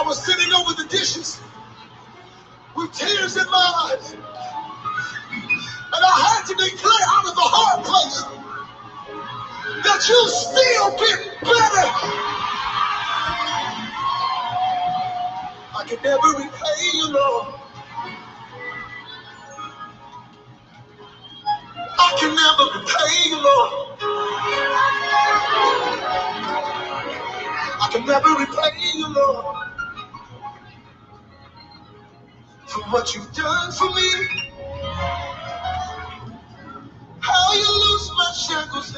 I was sitting over the dishes with tears in my eyes, and I had to declare out of the hard place that you still get better. I can never repay you, Lord. I can never repay you, Lord. I can never repay you, Lord, for what you've done for me. How you loose my shackles.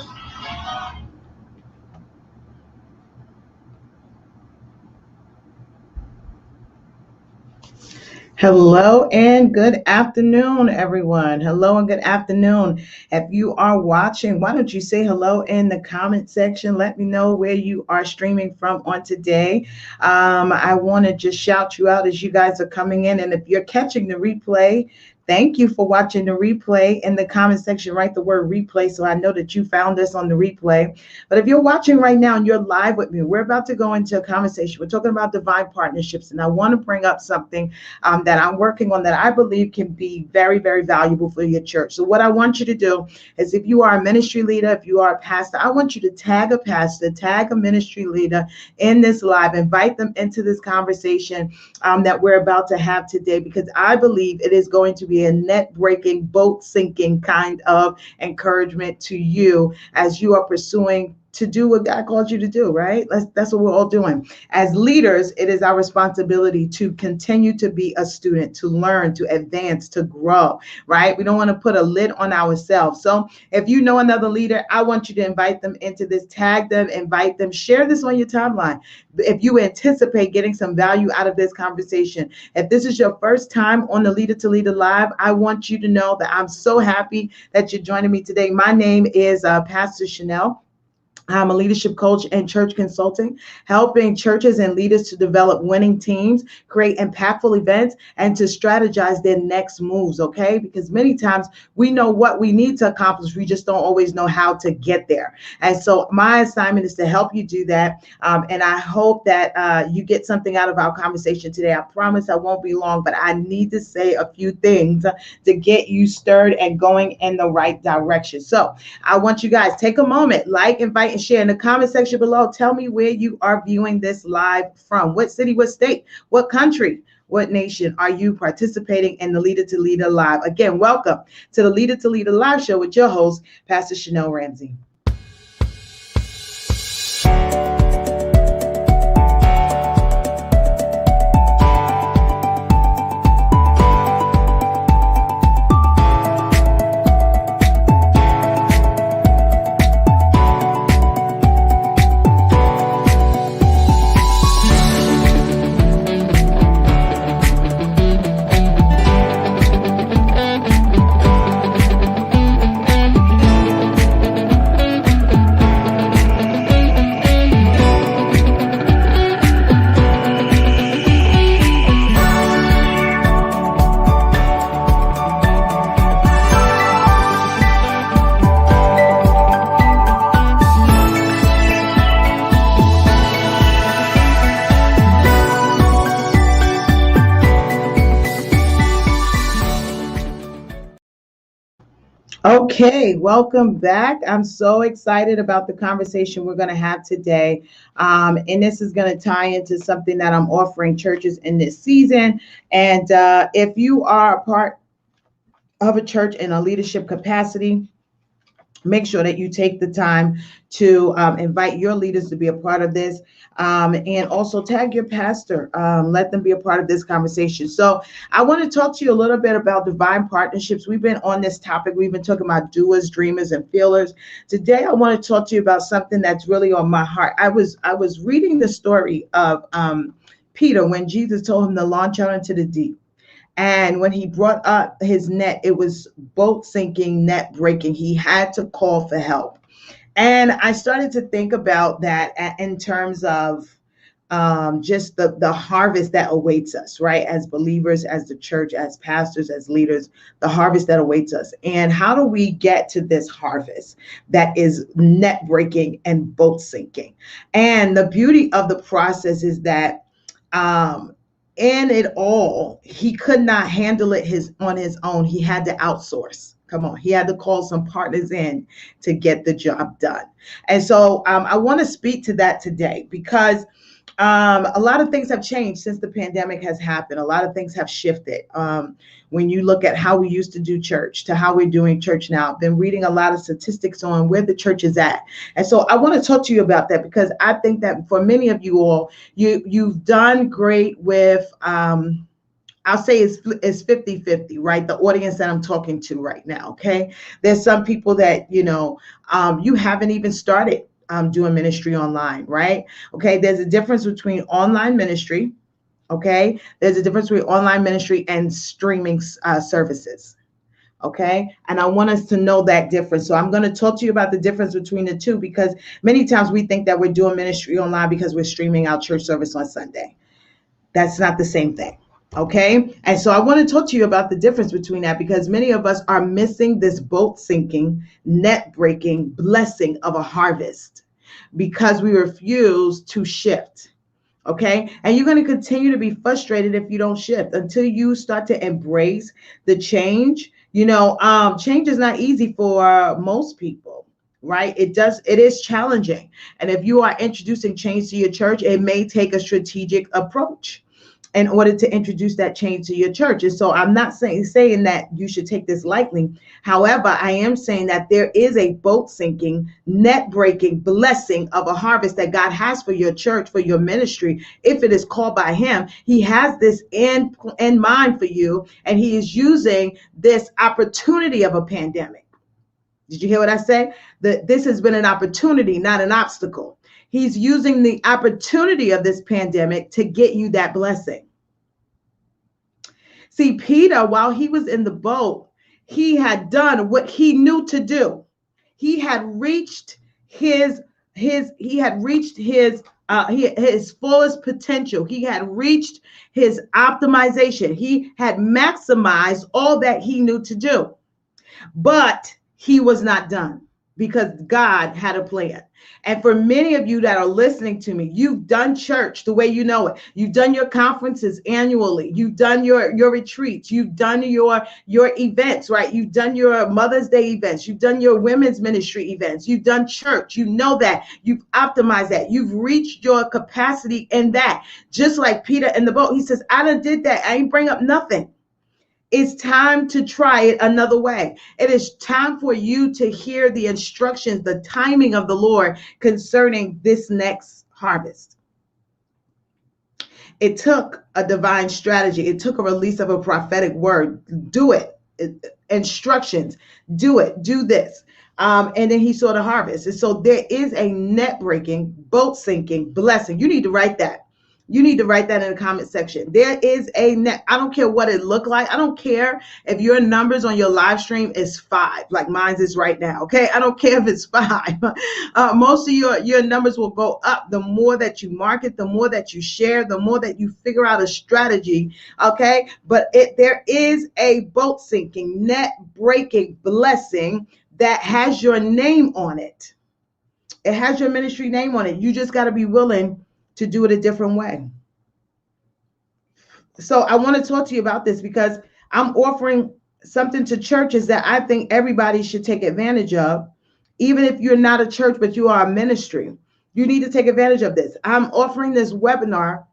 Hello and good afternoon, everyone. Hello and good afternoon. If you are watching, why don't you say hello in the comment section? Let me know where you are streaming from on today. I want to just shout you out as you guys are coming in. And if you're catching the replay, thank you for watching the replay. In the comment section, write the word replay so I know that you found us on the replay. But if you're watching right now and you're live with me, we're about to go into a conversation. We're talking about divine partnerships. And I want to bring up something that I'm working on that I believe can be very, very valuable for your church. So what I want you to do is, if you are a ministry leader, if you are a pastor, I want you to tag a pastor, tag a ministry leader in this live, invite them into this conversation that we're about to have today, because I believe it is going to be a net-breaking, boat-sinking kind of encouragement to you as you are pursuing to do what God called you to do, right? That's what we're all doing. As leaders, it is our responsibility to continue to be a student, to learn, to advance, to grow, right? We don't want to put a lid on ourselves. So if you know another leader, I want you to invite them into this, tag them, invite them, share this on your timeline. If you anticipate getting some value out of this conversation, if this is your first time on the Leader to Leader Live, I want you to know that I'm so happy that you're joining me today. My name is Pastor Chanel. I'm a leadership coach and church consultant, helping churches and leaders to develop winning teams, create impactful events, and to strategize their next moves, okay? Because many times we know what we need to accomplish, we just don't always know how to get there. And so my assignment is to help you do that. And I hope that you get something out of our conversation today. I promise I won't be long, but I need to say a few things to get you stirred and going in the right direction. So I want you guys, take a moment, like, invite, and share in the comment section below. Tell me where you are viewing this live from. What city, what state, what country, what nation are you participating in the Leader to Leader Live? Again, welcome to the Leader to Leader Live show with your host, Pastor Chanel Ramsay. Okay, welcome back. I'm so excited about the conversation we're going to have today. And this is going to tie into something that I'm offering churches in this season. And if you are a part of a church in a leadership capacity, make sure that you take the time to invite your leaders to be a part of this, and also tag your pastor. Let them be a part of this conversation. So I want to talk to you a little bit about divine partnerships. We've been on this topic. We've been talking about doers, dreamers, and feelers. Today, I want to talk to you about something that's really on my heart. I was reading the story of Peter when Jesus told him to launch out into the deep. And when he brought up his net, it was boat sinking, net breaking. He had to call for help. And I started to think about that in terms of just the harvest that awaits us, right? As believers, as the church, as pastors, as leaders, the harvest that awaits us. And how do we get to this harvest that is net breaking and boat sinking? And the beauty of the process is that um, in it all, he could not handle it on his own. He had to outsource. Come on, he had to call some partners in to get the job done. And so I want to speak to that today because a lot of things have changed since the pandemic has happened. A lot of things have shifted. When you look at how we used to do church to how we're doing church now, I've been reading a lot of statistics on where the church is at. And so I want to talk to you about that because I think that for many of you all, you've done great with, I'll say it's 50-50, right? The audience that I'm talking to right now, okay? There's some people that, you haven't even started doing ministry online, right? Okay, there's a difference between online ministry, okay? There's a difference between online ministry and streaming services, okay? And I want us to know that difference. So I'm going to talk to you about the difference between the two because many times we think that we're doing ministry online because we're streaming our church service on Sunday. That's not the same thing. Okay. And so I want to talk to you about the difference between that because many of us are missing this boat sinking, net breaking blessing of a harvest because we refuse to shift. Okay. And you're going to continue to be frustrated if you don't shift until you start to embrace the change. Change is not easy for most people, right? It is challenging. And if you are introducing change to your church, it may take a strategic approach in order to introduce that change to your church. And so I'm not saying that you should take this lightly. However, I am saying that there is a boat sinking, net breaking blessing of a harvest that God has for your church, for your ministry. If it is called by him, he has this in mind for you. And he is using this opportunity of a pandemic. Did you hear what I said? This has been an opportunity, not an obstacle. He's using the opportunity of this pandemic to get you that blessing. See, Peter, while he was in the boat, he had done what he knew to do. He had reached his fullest potential. He had reached his optimization. He had maximized all that he knew to do. But he was not done because God had a plan. And for many of you that are listening to me, you've done church the way you know it. You've done your conferences annually. You've done your retreats. You've done your events, right? You've done your Mother's Day events. You've done your women's ministry events. You've done church. You know that. You've optimized that. You've reached your capacity in that. Just like Peter in the boat, he says, I done did that. I ain't bring up nothing. It's time to try it another way. It is time for you to hear the instructions, the timing of the Lord concerning this next harvest. It took a divine strategy. It took a release of a prophetic word. Do it. Instructions. Do it. Do this. And then he saw the harvest. And so there is a net breaking, boat sinking blessing. You need to write that. You need to write that in the comment section. There is a net. I don't care what it looked like. I don't care if your numbers on your live stream is 5, like mine is right now. Okay. I don't care if it's 5. Most of your numbers will go up the more that you market, the more that you share, the more that you figure out a strategy. Okay. But there is a boat sinking, net breaking blessing that has your name on it. It has your ministry name on it. You just got to be willing to do it a different way. So I want to talk to you about this because I'm offering something to churches that I think everybody should take advantage of. Even if you're not a church, but you are a ministry, you need to take advantage of this. I'm offering this webinar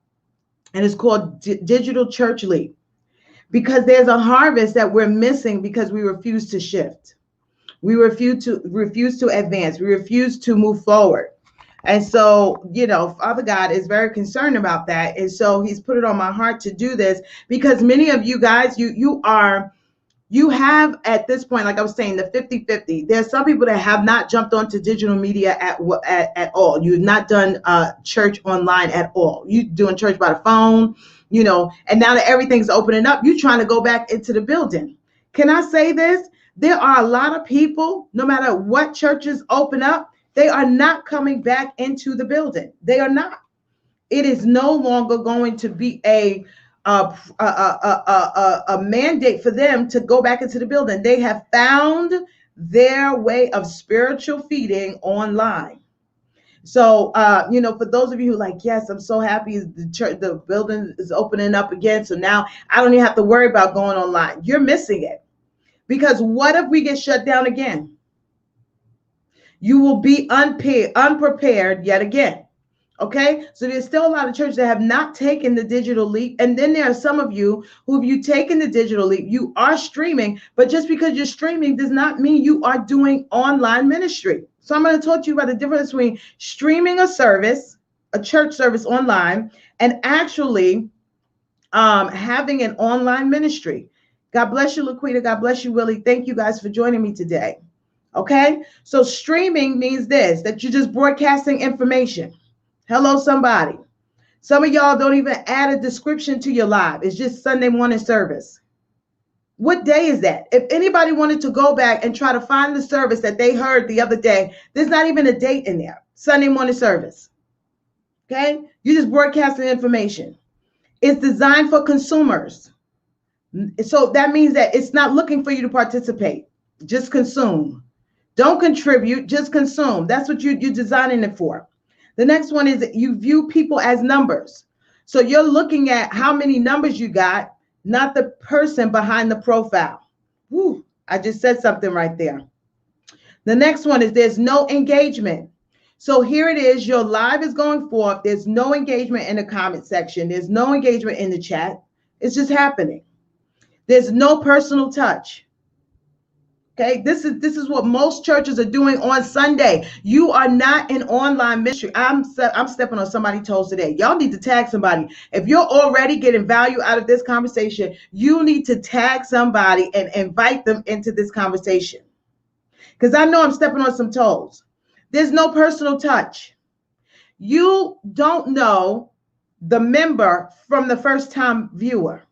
and it's called Digital Church Leap because there's a harvest that we're missing because we refuse to shift. We refuse to advance. We refuse to move forward. And so, Father God is very concerned about that. And so he's put it on my heart to do this because many of you guys, you have at this point, like I was saying, the 50-50. There's some people that have not jumped onto digital media at all. You've not done church online at all. You're doing church by the phone, and now that everything's opening up, you're trying to go back into the building. Can I say this? There are a lot of people, no matter what churches open up, they are not coming back into the building. They are not. It is no longer going to be a mandate for them to go back into the building. They have found their way of spiritual feeding online. So, for those of you who like, yes, I'm so happy the church, the building is opening up again. So now I don't even have to worry about going online. You're missing it, because what if we get shut down again? You will be unprepared yet again. Okay, so there's still a lot of churches that have not taken the digital leap. And then there are some of you who, if you've taken the digital leap, you are streaming, but just because you're streaming does not mean you are doing online ministry. So I'm going to talk to you about the difference between streaming a service, a church service online, and actually having an online ministry. God bless you, Laquita. God bless you, Willie. Thank you guys for joining me today. Okay, so streaming means this, that you're just broadcasting information. Hello, somebody. Some of y'all don't even add a description to your live. It's just Sunday morning service. What day is that? If anybody wanted to go back and try to find the service that they heard the other day, there's not even a date in there. Sunday morning service. Okay? You're just broadcasting information. It's designed for consumers. So that means that it's not looking for you to participate. Just consume. Don't contribute, just consume. That's what you're designing it for. The next one is that you view people as numbers. So you're looking at how many numbers you got, not the person behind the profile. Woo, I just said something right there. The next one is there's no engagement. So here it is, your live is going forth. There's no engagement in the comment section. There's no engagement in the chat. It's just happening. There's no personal touch. Okay, this is what most churches are doing on Sunday. You are not an online ministry. I'm stepping on somebody's toes today. Y'all need to tag somebody. If you're already getting value out of this conversation, you need to tag somebody and invite them into this conversation. Because I know I'm stepping on some toes. There's no personal touch. You don't know the member from the first time viewer.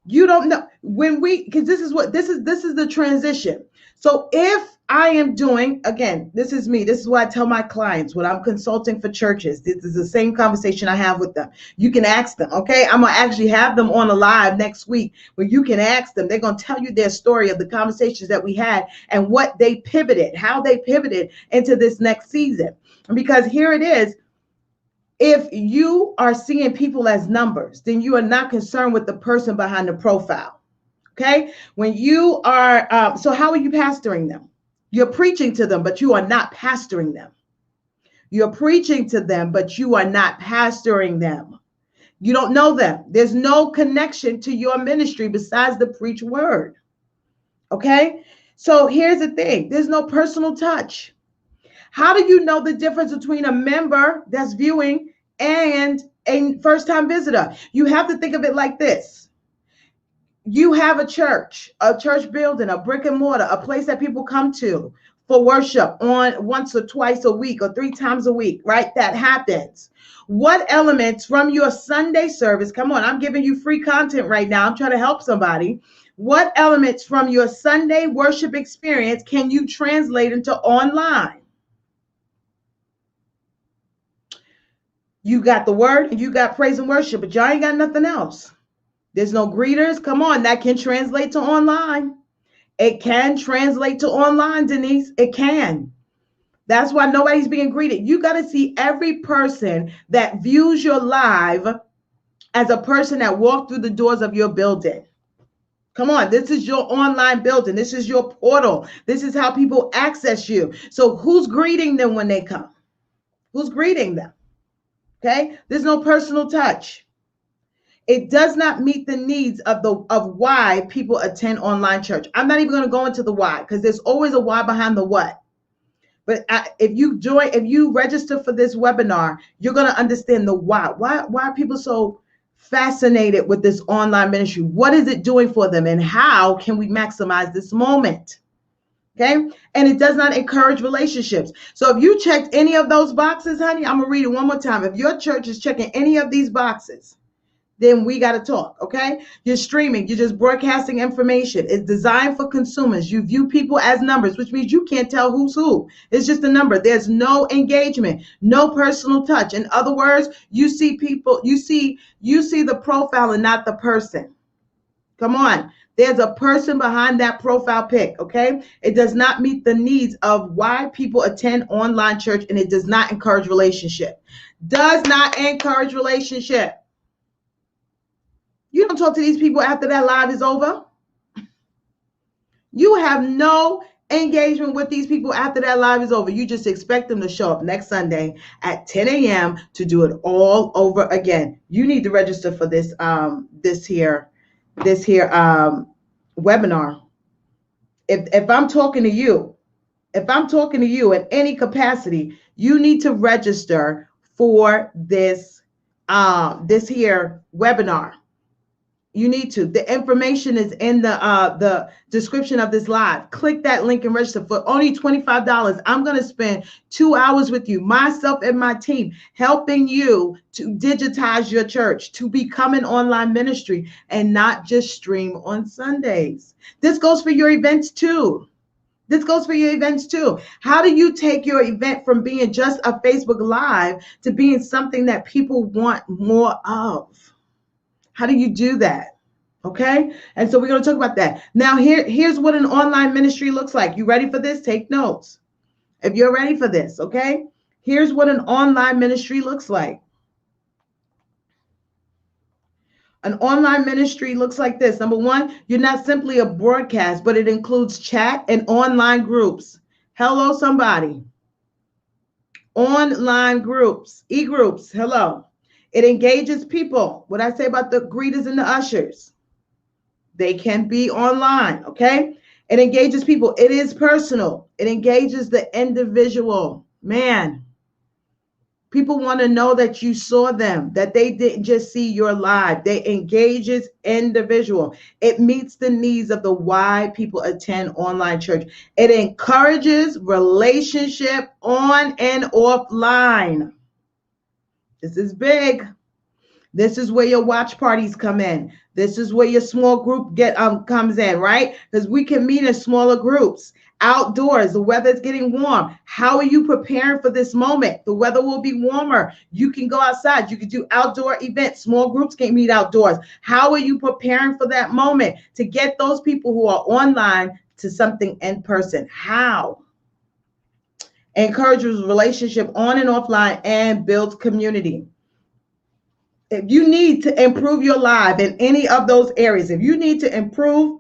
You don't know because this is the transition. So if I am doing, again, this is me. This is what I tell my clients when I'm consulting for churches. This is the same conversation I have with them. You can ask them, okay? I'm going to actually have them on a live next week where you can ask them. They're going to tell you their story of the conversations that we had and what they pivoted, how they pivoted into this next season. Because here it is. If you are seeing people as numbers, then you are not concerned with the person behind the profile. Okay? When you are, so how are you pastoring them? You're preaching to them, but you are not pastoring them. You're preaching to them, but you are not pastoring them. You don't know them. There's no connection to your ministry besides the preach word. Okay? So here's the thing. There's no personal touch. How do you know the difference between a member that's viewing and a first-time visitor? You have to think of it like this. You have a church building, a brick and mortar, a place that people come to for worship on once or twice a week or 3 times a week, right? That happens. What elements from your Sunday service, come on, I'm giving you free content right now. I'm trying to help somebody. What elements from your Sunday worship experience can you translate into online? You got the word and you got praise and worship, but y'all ain't got nothing else. There's no greeters. Come on, that can translate to online. It can translate to online, Denise. It can. That's why nobody's being greeted. You got to see every person that views your live as a person that walked through the doors of your building. Come on, this is your online building. This is your portal. This is how people access you. So who's greeting them when they come? Who's greeting them? Okay, there's no personal touch. It does not meet the needs of why people attend online church. I'm not even going to go into the why because there's always a why behind the what. But if you register for this webinar, you're going to understand the why. Why are people so fascinated with this online ministry? What is it doing for them, and how can we maximize this moment? Okay. And it does not encourage relationships. So if you checked any of those boxes, honey, I'm going to read it one more time. If your church is checking any of these boxes, then we got to talk. Okay. You're streaming. You're just broadcasting information. It's designed for consumers. You view people as numbers, which means you can't tell who's who. It's just a number. There's no engagement, no personal touch. In other words, you see people, you see the profile and not the person. Come on. There's a person behind that profile pic, okay? It does not meet the needs of why people attend online church, and it does not encourage relationship. Does not encourage relationship. You don't talk to these people after that live is over. You have no engagement with these people after that live is over. You just expect them to show up next Sunday at 10 a.m. to do it all over again. You need to register for this webinar. If I'm talking to you, in any capacity, you need to register for this here webinar. You need to. The information is in the description of this live. Click that link and register for only $25. I'm going to spend 2 hours with you, myself and my team, helping you to digitize your church, to become an online ministry and not just stream on Sundays. This goes for your events too. How do you take your event from being just a Facebook Live to being something that people want more of? How do you do that? Okay. And so we're going to talk about that. Now, here's what an online ministry looks like. You ready for this? Take notes. If you're ready for this, okay? Here's what an online ministry looks like. An online ministry looks like this. Number one, you're not simply a broadcast, but it includes chat and online groups. Hello, somebody. Online groups, e-groups. Hello. It engages people. What I say about the greeters and the ushers. They can be online, okay? It engages people. It is personal. It engages the individual. Man, people want to know that you saw them, that they didn't just see your live. They engages individual. It meets the needs of the why people attend online church. It encourages relationship on and offline. This is big. This is where your watch parties come in. This is where your small group comes in, right? Because we can meet in smaller groups. Outdoors, the weather's getting warm. How are you preparing for this moment? The weather will be warmer. You can go outside. You can do outdoor events. Small groups can meet outdoors. How are you preparing for that moment to get those people who are online to something in person? How? Encourages relationship on and offline and builds community. If you need to improve your life in any of those areas, if you need to improve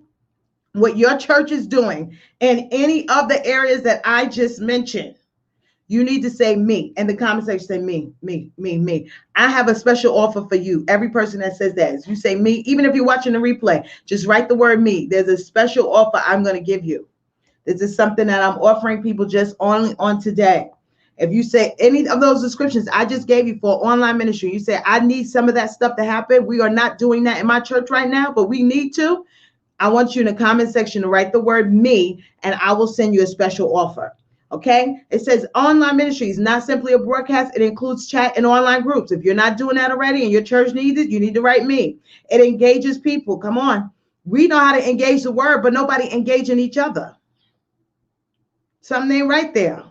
what your church is doing in any of the areas that I just mentioned, you need to say me in the comment section. Say me. I have a special offer for you. Every person that says that, if you say me, even if you're watching the replay, just write the word me. There's a special offer I'm going to give you. This is something that I'm offering people just only on today. If you say any of those descriptions I just gave you for online ministry, you say, I need some of that stuff to happen. We are not doing that in my church right now, but we need to. I want you in the comment section to write the word me, and I will send you a special offer. Okay. It says online ministry is not simply a broadcast. It includes chat and online groups. If you're not doing that already and your church needs it, you need to write me. It engages people. Come on. We know how to engage the word, but nobody engaging each other. Something ain't right there.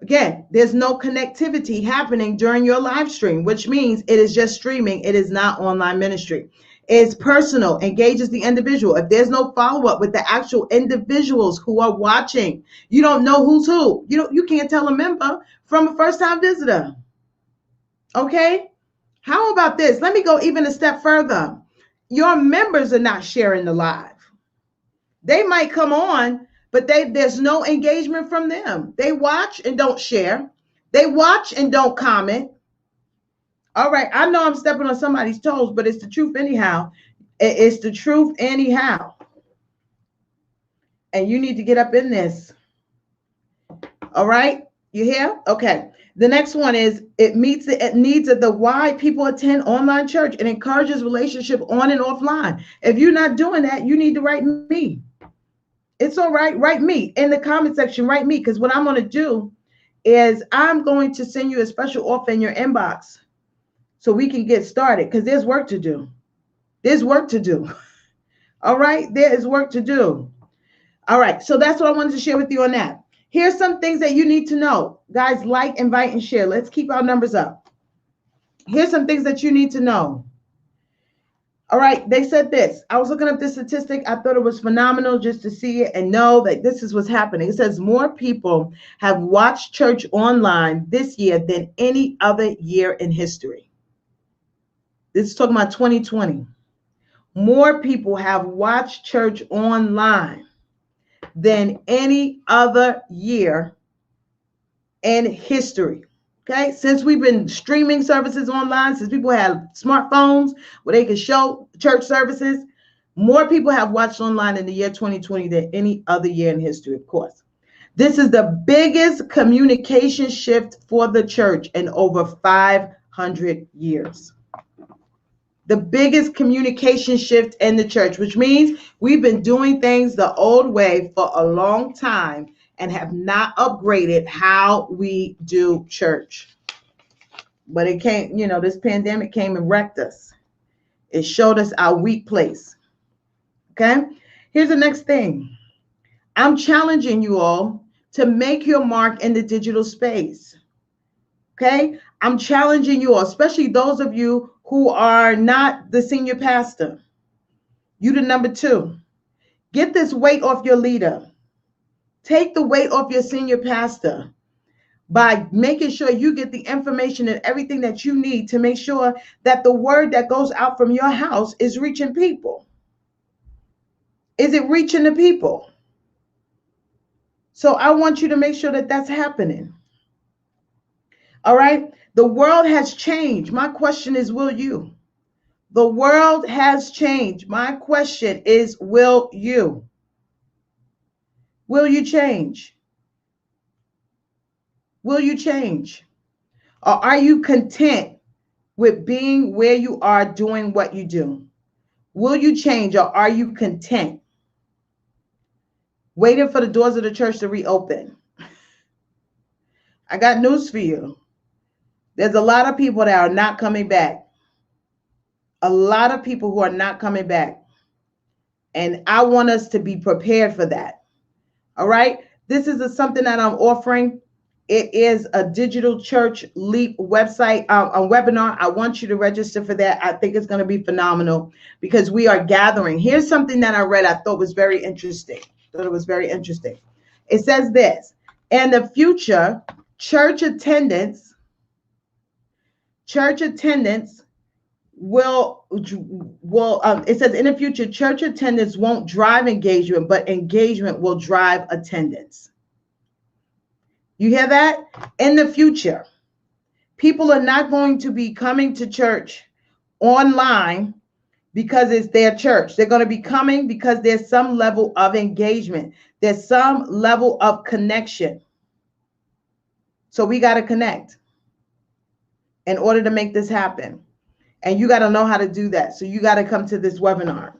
Again, there's no connectivity happening during your live stream, which means it is just streaming. It is not online ministry. It's personal, engages the individual. If there's no follow-up with the actual individuals who are watching, you don't know who's who. You can't tell a member from a first-time visitor. Okay? How about this? Let me go even a step further. Your members are not sharing the live. They might come on, but there's no engagement from them. They watch and don't share. They watch and don't comment. All right, I know I'm stepping on somebody's toes, but it's the truth anyhow. It's the truth anyhow. And you need to get up in this. All right, you hear? Okay. The next one is it meets the needs of the why people attend online church and encourages relationship on and offline. If you're not doing that, you need to write me. It's all right. Write me in the comment section. Write me, because what I'm going to do is I'm going to send you a special offer in your inbox so we can get started, because there's work to do. There's work to do. All right. There is work to do. All right. So that's what I wanted to share with you on that. Here's some things that you need to know. Guys, like, invite, and share. Let's keep our numbers up. Here's some things that you need to know. All right, they said this. I was looking up this statistic. I thought it was phenomenal just to see it and know that this is what's happening. It says more people have watched church online this year than any other year in history. This is talking about 2020. More people have watched church online than any other year in history. Okay, since we've been streaming services online, since people have smartphones where they can show church services, more people have watched online in the year 2020 than any other year in history, of course. This is the biggest communication shift for the church in over 500 years. The biggest communication shift in the church, which means we've been doing things the old way for a long time and have not upgraded how we do church. But it came, this pandemic came and wrecked us. It showed us our weak place. Okay? Here's the next thing. I'm challenging you all to make your mark in the digital space. Okay? I'm challenging you all, especially those of you who are not the senior pastor. You the number 2. Get this weight off your leader. Take the weight off your senior pastor by making sure you get the information and everything that you need to make sure that the word that goes out from your house is reaching people. Is it reaching the people? So I want you to make sure that that's happening. All right? The world has changed. My question is, will you? The world has changed. My question is, will you? Will you change? Will you change? Or are you content with being where you are doing what you do? Will you change, or are you content waiting for the doors of the church to reopen? I got news for you. There's a lot of people that are not coming back. A lot of people who are not coming back. And I want us to be prepared for that. All right? This is something that I'm offering. It is a digital church leap website, a webinar. I want you to register for that. I think it's going to be phenomenal because we are gathering. Here's something that I read I thought was very interesting. It says this: in the future, church attendance will it says in the future, church attendance won't drive engagement, but engagement will drive attendance. You hear that? In the future, people are not going to be coming to church online because it's their church. They're going to be coming because there's some level of engagement. There's some level of connection. So we got to connect in order to make this happen. And you got to know how to do that. So you got to come to this webinar.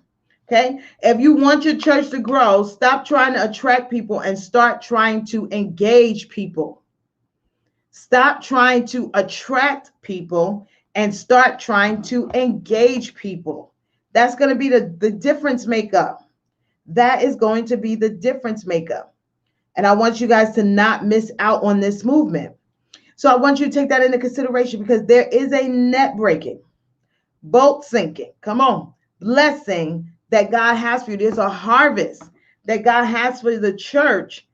Okay? If you want your church to grow, stop trying to attract people and start trying to engage people. Stop trying to attract people and start trying to engage people. That's going to be the difference maker. That is going to be the difference maker. And I want you guys to not miss out on this movement. So I want you to take that into consideration because there is a net breaking, boat sinking, come on, blessing that God has for you. There's a harvest that God has for the church,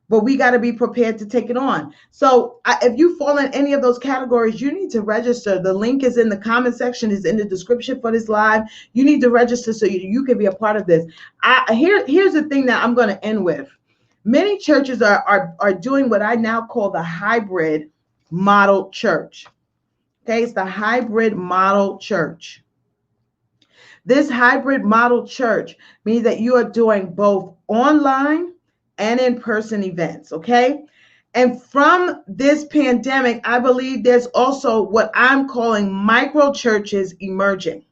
but we got to be prepared to take it on. So if you fall in any of those categories, you need to register. The link is in the comment section, is in the description for this live. You need to register so you can be a part of this. Here's the thing that I'm going to end with. Many churches are doing what I now call the hybrid model church. Okay, it's the hybrid model church. This hybrid model church means that you are doing both online and in-person events, okay? And from this pandemic, I believe there's also what I'm calling micro churches emerging.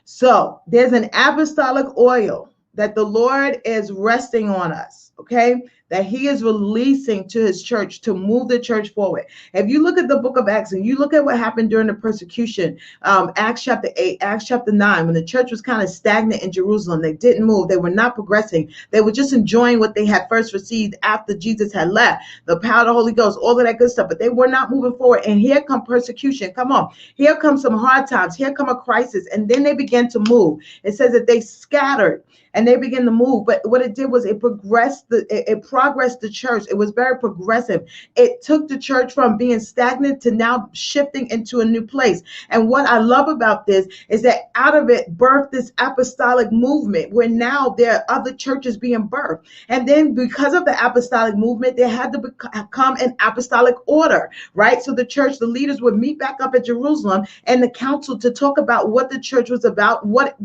So there's an apostolic oil that the Lord is resting on us, okay? that he is releasing to his church to move the church forward. If you look at the book of Acts and you look at what happened during the persecution, Acts chapter 8, Acts chapter 9, when the church was kind of stagnant in Jerusalem, they didn't move, they were not progressing, they were just enjoying what they had first received after Jesus had left, the power of the Holy Ghost, all of that good stuff, but they were not moving forward. And here come persecution. Come on, here comes some hard times, here come a crisis, and then they began to move. It says that they scattered and they began to move. But what it did was it progressed it progressed the church. It was very progressive. It took the church from being stagnant to now shifting into a new place. And what I love about this is that out of it birthed this apostolic movement where now there are other churches being birthed. And then because of the apostolic movement, there had to become an apostolic order, right? So the church, the leaders would meet back up at Jerusalem and the council to talk about what the church was about, what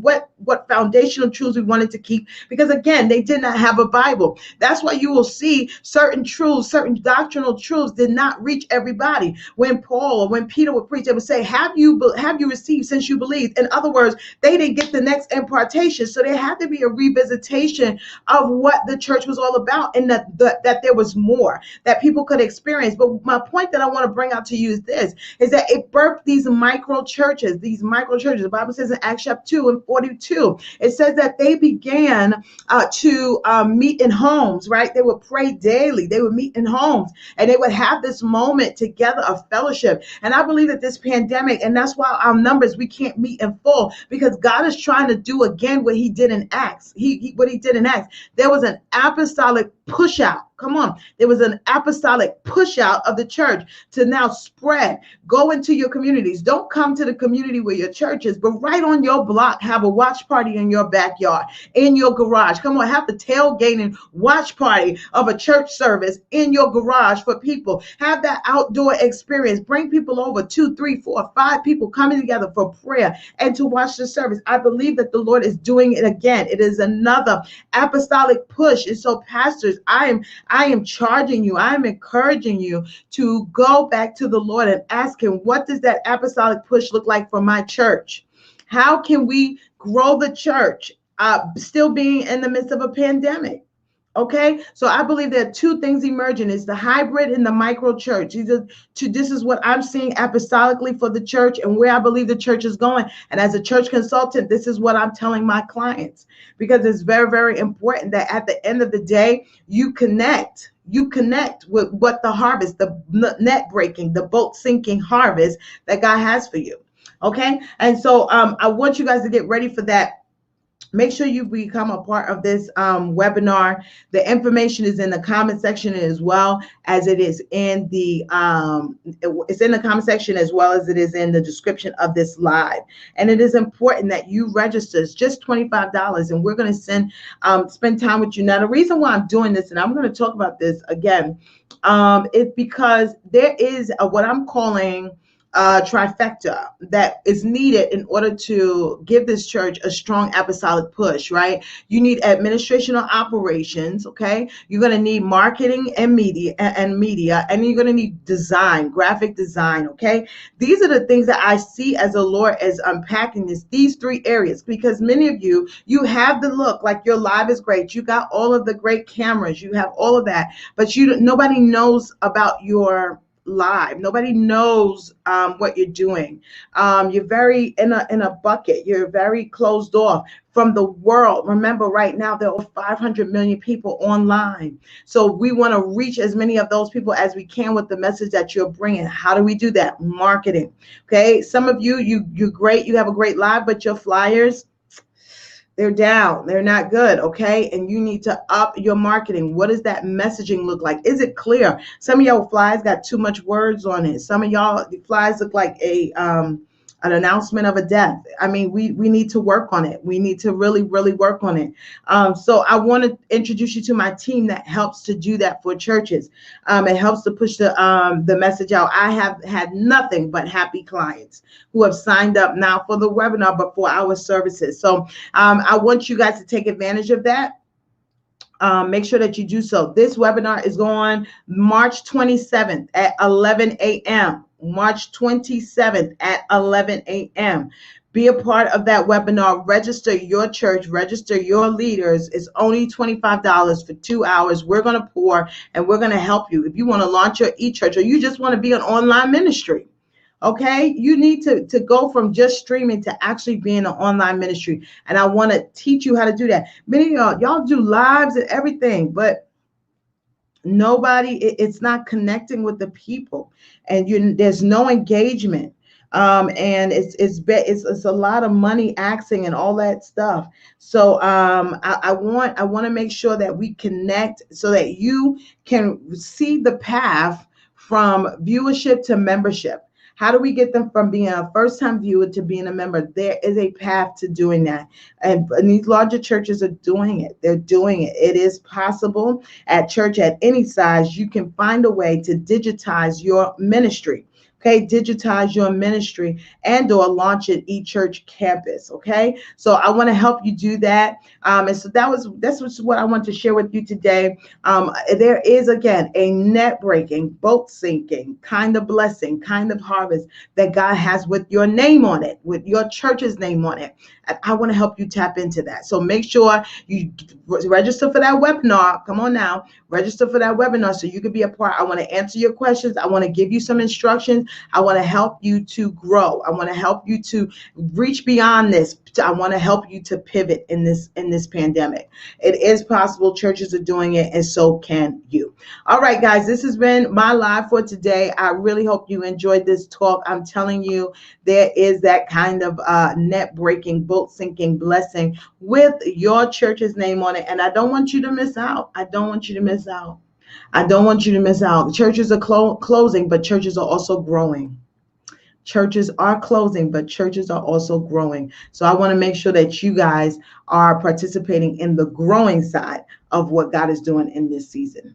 foundational truths we wanted to keep, because again, they did not have a Bible. That's why you will see certain truths, certain doctrinal truths did not reach everybody. When Paul or when Peter would preach, they would say, have you received since you believed? In other words, they didn't get the next impartation. So there had to be a revisitation of what the church was all about, and that there was more that people could experience. But my point that I want to bring out to you is this, is that it birthed these micro churches. The Bible says in Acts chapter 2 and 42, it says that they began to meet in homes, right? They would pray daily. They would meet in homes and they would have this moment together of fellowship. And I believe that this pandemic, and that's why our numbers, we can't meet in full, because God is trying to do again what he did in Acts. What he did in Acts, there was an apostolic push out. Come on. There was an apostolic push out of the church to now spread. Go into your communities. Don't come to the community where your church is, but right on your block, have a watch party in your backyard, in your garage. Come on, have the tailgating watch party of a church service in your garage for people. Have that outdoor experience. Bring people over, 2, 3, 4, 5 people coming together for prayer and to watch the service. I believe that the Lord is doing it again. It is another apostolic push. And so, pastors, I am charging you, I am encouraging you to go back to the Lord and ask him, what does that apostolic push look like for my church? How can we grow the church still being in the midst of a pandemic? Okay, so I believe there are two things emerging: is the hybrid and the micro church. This is what I'm seeing apostolically for the church and where I believe the church is going. And as a church consultant, this is what I'm telling my clients, because it's very, very important that at the end of the day, you connect with what the harvest, the net breaking, the boat sinking harvest that God has for you. Okay, and so I want you guys to get ready for that. Make sure you become a part of this webinar. The information is in the comment section as well as it is in the it's in the comment section as well as it is in the description of this live. And it is important that you register. It's just $25, and we're going to spend time with you. Now, the reason why I'm doing this, and I'm going to talk about this again, is because there is what I'm calling trifecta that is needed in order to give this church a strong apostolic push, right? You need administration or operations, okay? You're going to need marketing and media, and you're going to need design, graphic design, okay? These are the things that I see as the Lord is unpacking these 3 areas, because many of you have the look like your live is great. You got all of the great cameras, you have all of that, but nobody knows about your live. Nobody knows what you're doing. You're very in a bucket. You're very closed off from the world. Remember, right now there are 500 million people online. So we want to reach as many of those people as we can with the message that you're bringing. How do we do that? Marketing. Okay. Some of you're great. You have a great live, but your flyers, they're down. They're not good. Okay. And you need to up your marketing. What does that messaging look like? Is it clear? Some of y'all flyers got too much words on it. Some of y'all, the flyers look like an announcement of a death. I mean, we need to work on it. We need to really, really work on it. So I want to introduce you to my team that helps to do that for churches. It helps to push the message out. I have had nothing but happy clients who have signed up now for the webinar, but for our services. So I want you guys to take advantage of that. Make sure that you do so. This webinar is going March 27th at 11 a.m. March 27th at 11 a.m. Be a part of that webinar. Register your church, register your leaders. It's only $25 for 2 hours. We're going to pour and we're going to help you. If you want to launch your e-church or you just want to be an online ministry, okay, you need to go from just streaming to actually being an online ministry. And I want to teach you how to do that. Many of y'all do lives and everything, but nobody, it's not connecting with the people, and there's no engagement. And it's a lot of money axing and all that stuff. So I want to make sure that we connect so that you can see the path from viewership to membership. How do we get them from being a first time viewer to being a member? There is a path to doing that. And these larger churches are doing it. They're doing it. It is possible at church at any size. You can find a way to digitize your ministry. Okay, digitize your ministry and or launch an e-church campus. Okay, so I want to help you do that. And so that's what I want to share with you today. There is again a net breaking, boat sinking kind of blessing, kind of harvest that God has with your name on it, with your church's name on it. And I want to help you tap into that. So make sure you register for that webinar. Come on now, register for that webinar so you can be a part. I want to answer your questions. I want to give you some instructions. I want to help you to grow. I want to help you to reach beyond this. I want to help you to pivot in this pandemic. It is possible. Churches are doing it, and so can you. All right, guys, this has been my live for today. I really hope you enjoyed this talk. I'm telling you, there is that kind of net breaking, boat sinking blessing with your church's name on it, and I don't want you to miss out. I don't want you to miss out. I don't want you to miss out. Churches are closing, but churches are also growing. Churches are closing, but churches are also growing. So I want to make sure that you guys are participating in the growing side of what God is doing in this season.